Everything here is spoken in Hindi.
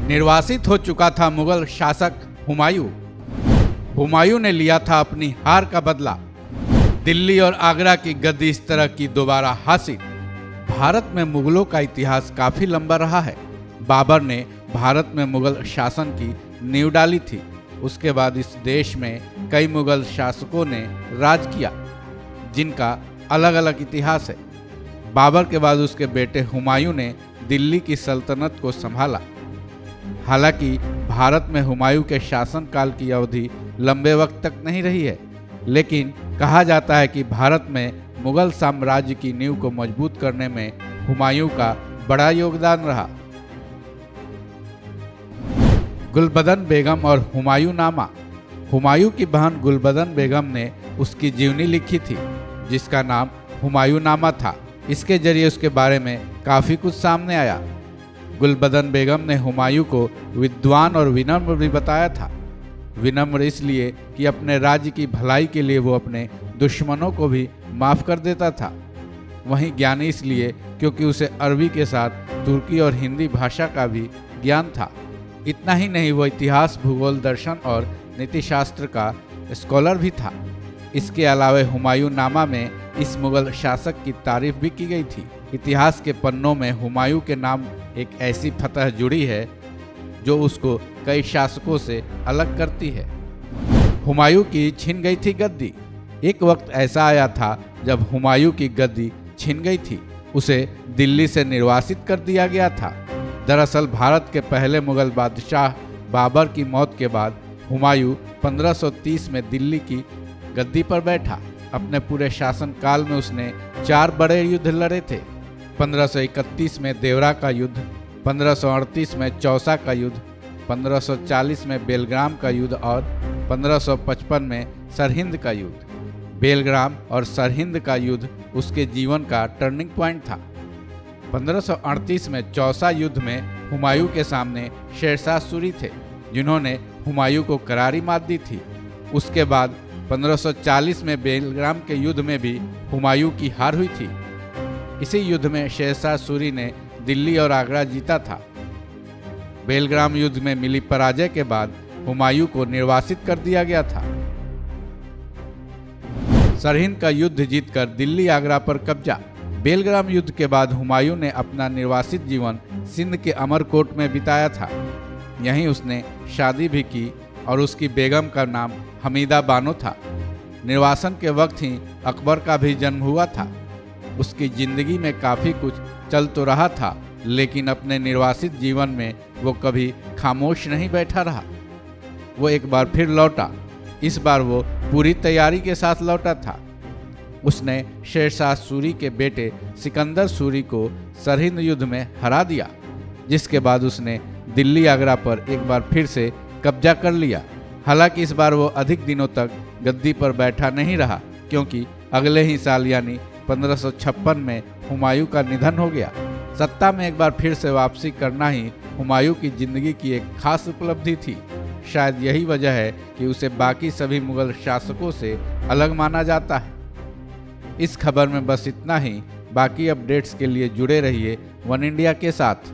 निर्वासित हो चुका था मुगल शासक हुमायूं। हुमायूं ने लिया था अपनी हार का बदला। दिल्ली और आगरा की गद्दी इस तरह की दोबारा हासिल। भारत में मुगलों का इतिहास काफी लंबा रहा है। बाबर ने भारत में मुगल शासन की नींव डाली थी। उसके बाद इस देश में कई मुगल शासकों ने राज किया, जिनका अलग अलग इतिहास है। बाबर के बाद उसके बेटे हुमायूं ने दिल्ली की सल्तनत को संभाला। हालांकि भारत में हुमायूं के शासनकाल की अवधि लंबे वक्त तक नहीं रही है, लेकिन कहा जाता है कि भारत में मुगल साम्राज्य की नींव को मजबूत करने में हुमायूं का बड़ा योगदान रहा। गुलबदन बेगम और हुमायूं नामा। हुमायूं की बहन गुलबदन बेगम ने उसकी जीवनी लिखी थी, जिसका नाम हुमायूं नामा था। इसके जरिए उसके बारे में काफ़ी कुछ सामने आया। गुलबदन बेगम ने हुमायूं को विद्वान और विनम्र भी बताया था। विनम्र इसलिए कि अपने राज्य की भलाई के लिए वो अपने दुश्मनों को भी माफ़ कर देता था। वहीं ज्ञानी इसलिए क्योंकि उसे अरबी के साथ तुर्की और हिंदी भाषा का भी ज्ञान था। इतना ही नहीं, वो इतिहास, भूगोल, दर्शन और नीतिशास्त्र का स्कॉलर भी था। इसके अलावा हुमायूं नामा में इस मुगल शासक की तारीफ भी की गई थी। इतिहास के पन्नों में हुमायूं के नाम एक ऐसी फतह जुड़ी है जो उसको कई शासकों से अलग करती है। हुमायूं की छिन गई थी गद्दी। एक वक्त ऐसा आया था जब हुमायूं की गद्दी छिन गई थी। उसे दिल्ली से निर्वासित कर दिया गया था। दरअसल भारत के पहले मुगल बादशाह बाबर की मौत के बाद हुमायूं 1530 में दिल्ली की गद्दी पर बैठा। अपने पूरे शासनकाल में उसने 4 बड़े युद्ध लड़े थे। 1531 में देवरा का युद्ध, 1538 में चौसा का युद्ध, 1540 में बेलग्राम का युद्ध और 1555 में सरहिंद का युद्ध। बेलग्राम और सरहिंद का युद्ध उसके जीवन का टर्निंग पॉइंट था। 1538 में चौसा युद्ध में हुमायूं के सामने शेरशाह सूरी थे, जिन्होंने हुमायूं को करारी मात दी थी। उसके बाद 1540 में बेलग्राम के युद्ध में भी हुमायूं की हार हुई थी। इसी युद्ध में शेरशाह सूरी ने दिल्ली और आगरा जीता था। बेलग्राम युद्ध में मिली पराजय के बाद हुमायूं को निर्वासित कर दिया गया था। सरहिंद का युद्ध जीतकर दिल्ली आगरा पर कब्जा। बेलग्राम युद्ध के बाद हुमायूं ने अपना निर्वासित जीवन सिंध के अमरकोट में बिताया था। यहीं उसने शादी भी की और उसकी बेगम का नाम हमीदा बानो था। निर्वासन के वक्त ही अकबर का भी जन्म हुआ था। उसकी जिंदगी में काफ़ी कुछ चल तो रहा था, लेकिन अपने निर्वासित जीवन में वो कभी खामोश नहीं बैठा रहा। वो एक बार फिर लौटा। इस बार वो पूरी तैयारी के साथ लौटा था। उसने शेरशाह सूरी के बेटे सिकंदर सूरी को सरहिंद युद्ध में हरा दिया, जिसके बाद उसने दिल्ली आगरा पर एक बार फिर से कब्जा कर लिया। हालांकि इस बार वो अधिक दिनों तक गद्दी पर बैठा नहीं रहा, क्योंकि अगले ही साल यानी 1556 में हुमायूं का निधन हो गया। सत्ता में एक बार फिर से वापसी करना ही हुमायूं की जिंदगी की एक खास उपलब्धि थी। शायद यही वजह है कि उसे बाकी सभी मुगल शासकों से अलग माना जाता है। इस खबर में बस इतना ही। बाकी अपडेट्स के लिए जुड़े रहिए वन इंडिया के साथ।